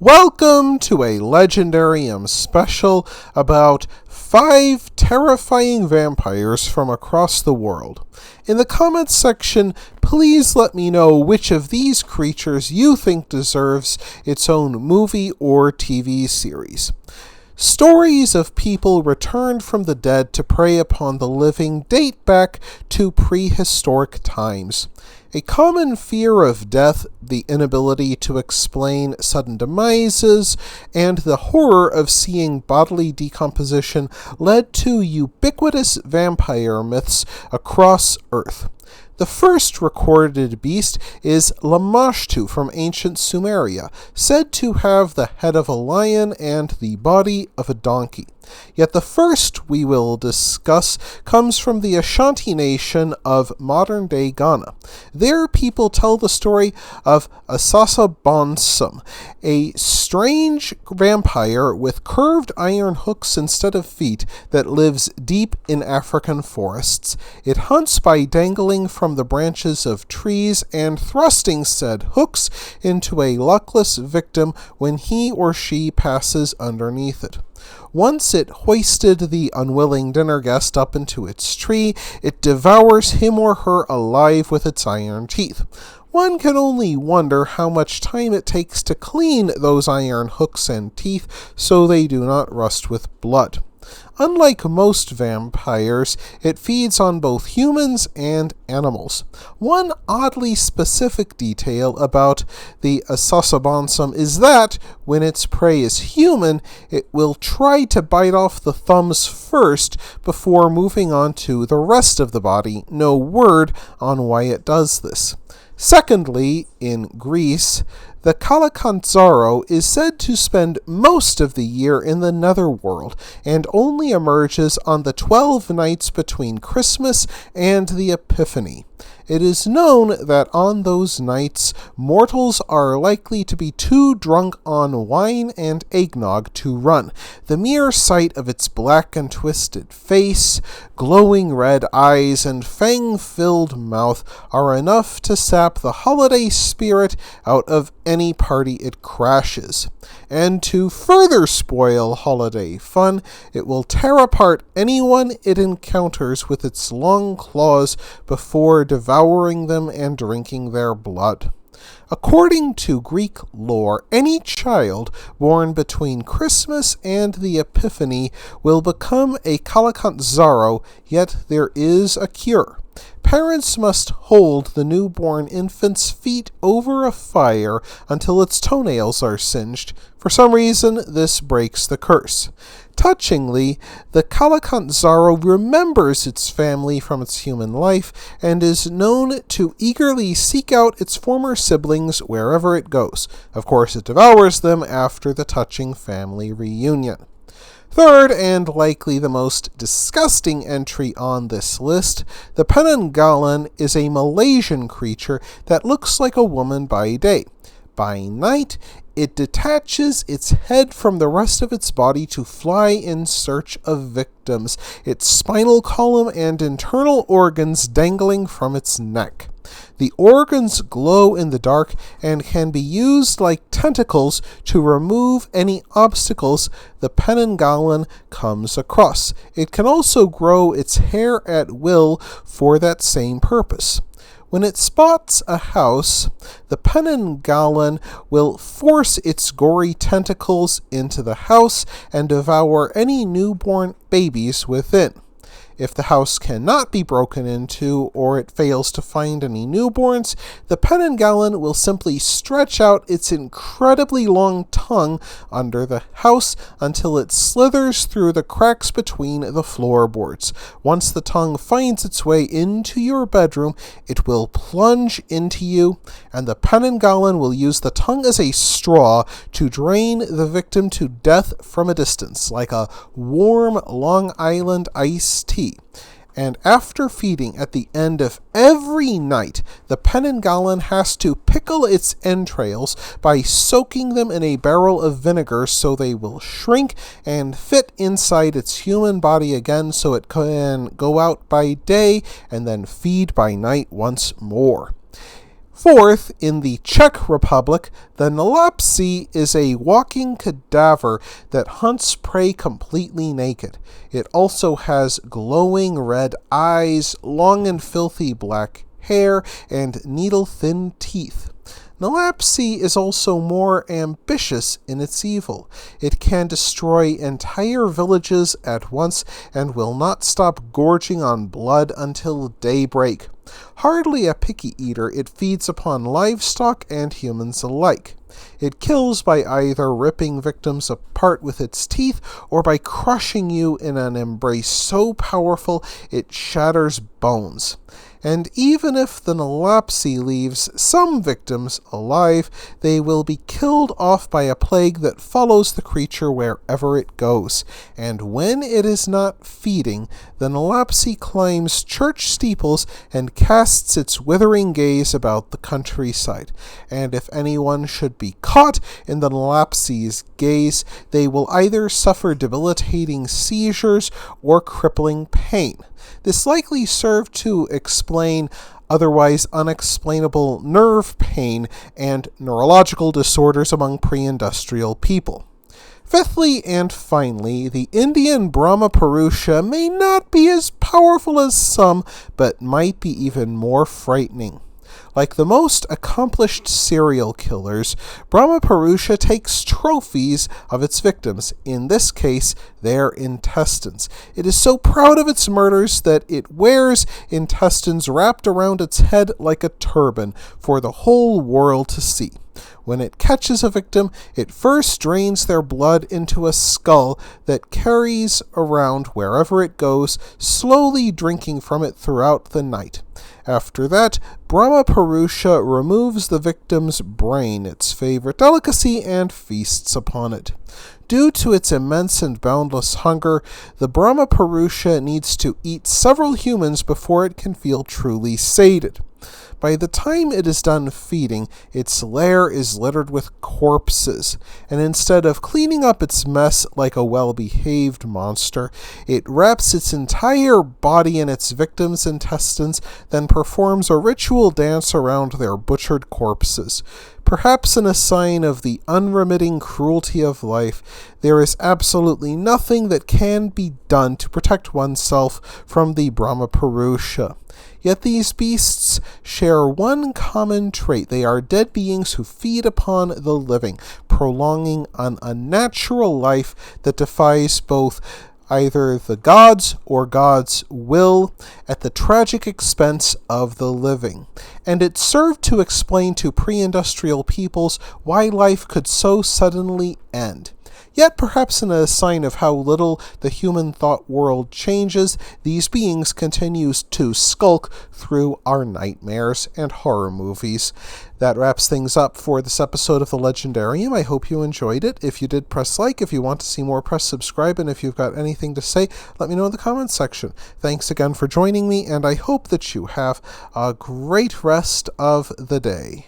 Welcome to a Legendarium special about 5 terrifying vampires from across the world. In the comments section, please let me know which of these creatures you think deserves its own movie or TV series. Stories of people returned from the dead to prey upon the living date back to prehistoric times. A common fear of death, the inability to explain sudden demises, and the horror of seeing bodily decomposition led to ubiquitous vampire myths across Earth. The first recorded beast is Lamashtu from ancient Sumeria, said to have the head of a lion and the body of a donkey. Yet the first we will discuss comes from the Ashanti nation of modern-day Ghana. There people tell the story of Asasabonsam, a strange vampire with curved iron hooks instead of feet that lives deep in African forests. It hunts by dangling from the branches of trees and thrusting said hooks into a luckless victim when he or she passes underneath it. Once it hoisted the unwilling dinner guest up into its tree, it devours him or her alive with its iron teeth. One can only wonder how much time it takes to clean those iron hooks and teeth so they do not rust with blood. Unlike most vampires, it feeds on both humans and animals. One oddly specific detail about the Asasabonsam is that, when its prey is human, it will try to bite off the thumbs first before moving on to the rest of the body. No word on why it does this. Secondly, in Greece, the Callicantzaro is said to spend most of the year in the Netherworld and only emerges on the 12 nights between Christmas and the Epiphany. It is known that on those nights, mortals are likely to be too drunk on wine and eggnog to run. The mere sight of its black and twisted face, glowing red eyes, and fang-filled mouth are enough to sap the holiday spirit out of any party it crashes. And to further spoil holiday fun, it will tear apart anyone it encounters with its long claws before devouring them and drinking their blood. According to Greek lore, any child born between Christmas and the Epiphany will become a Callicantzaro, yet there is a cure. Parents must hold the newborn infant's feet over a fire until its toenails are singed. For some reason, this breaks the curse. Touchingly, the Callicantzaro remembers its family from its human life and is known to eagerly seek out its former siblings wherever it goes. Of course, it devours them after the touching family reunion. Third, and likely the most disgusting entry on this list, the Penanggalan is a Malaysian creature that looks like a woman by day. By night, it detaches its head from the rest of its body to fly in search of victims, its spinal column and internal organs dangling from its neck. The organs glow in the dark and can be used like tentacles to remove any obstacles the Penanggalan comes across. It can also grow its hair at will for that same purpose. When it spots a house, the Penanggalan will force its gory tentacles into the house and devour any newborn babies within. If the house cannot be broken into or it fails to find any newborns, the Penanggalan will simply stretch out its incredibly long tongue under the house until it slithers through the cracks between the floorboards. Once the tongue finds its way into your bedroom, it will plunge into you, and the Penanggalan will use the tongue as a straw to drain the victim to death from a distance, like a warm Long Island iced tea. And after feeding at the end of every night, the Penanggalan has to pickle its entrails by soaking them in a barrel of vinegar so they will shrink and fit inside its human body again so it can go out by day and then feed by night once more. Fourth, in the Czech Republic, the Nelapsi is a walking cadaver that hunts prey completely naked. It also has glowing red eyes, long and filthy black hair, and needle-thin teeth. Nelapsi is also more ambitious in its evil. It can destroy entire villages at once and will not stop gorging on blood until daybreak. Hardly a picky eater, it feeds upon livestock and humans alike. It kills by either ripping victims apart with its teeth or by crushing you in an embrace so powerful it shatters bones. And even if the Nelapsi leaves some victims alive, they will be killed off by a plague that follows the creature wherever it goes. And when it is not feeding, the Nelapsi climbs church steeples and casts its withering gaze about the countryside. And if anyone should be caught in the Nelapsi's gaze, they will either suffer debilitating seizures or crippling pain. This likely served to explain otherwise unexplainable nerve pain and neurological disorders among pre-industrial people. Fifthly and finally, the Indian Brahmaparusha may not be as powerful as some, but might be even more frightening. Like the most accomplished serial killers, Brahmaparusha takes trophies of its victims, in this case, their intestines. It is so proud of its murders that it wears intestines wrapped around its head like a turban for the whole world to see. When it catches a victim, it first drains their blood into a skull that carries around wherever it goes, slowly drinking from it throughout the night. After that, Brahmaparusha removes the victim's brain, its favorite delicacy, and feasts upon it. Due to its immense and boundless hunger, the Brahmaparusha needs to eat several humans before it can feel truly sated. By the time it is done feeding, its lair is littered with corpses, and instead of cleaning up its mess like a well-behaved monster, it wraps its entire body in its victims' intestines, then performs a ritual dance around their butchered corpses. Perhaps in a sign of the unremitting cruelty of life, there is absolutely nothing that can be done to protect oneself from the Brahmaparusha. Yet these beasts share one common trait. They are dead beings who feed upon the living, prolonging an unnatural life that defies both either the gods or God's will at the tragic expense of the living. And it served to explain to pre-industrial peoples why life could so suddenly end. Yet, perhaps in a sign of how little the human thought world changes, these beings continue to skulk through our nightmares and horror movies. That wraps things up for this episode of The Legendarium. I hope you enjoyed it. If you did, press like. If you want to see more, press subscribe. And if you've got anything to say, let me know in the comments section. Thanks again for joining me, and I hope that you have a great rest of the day.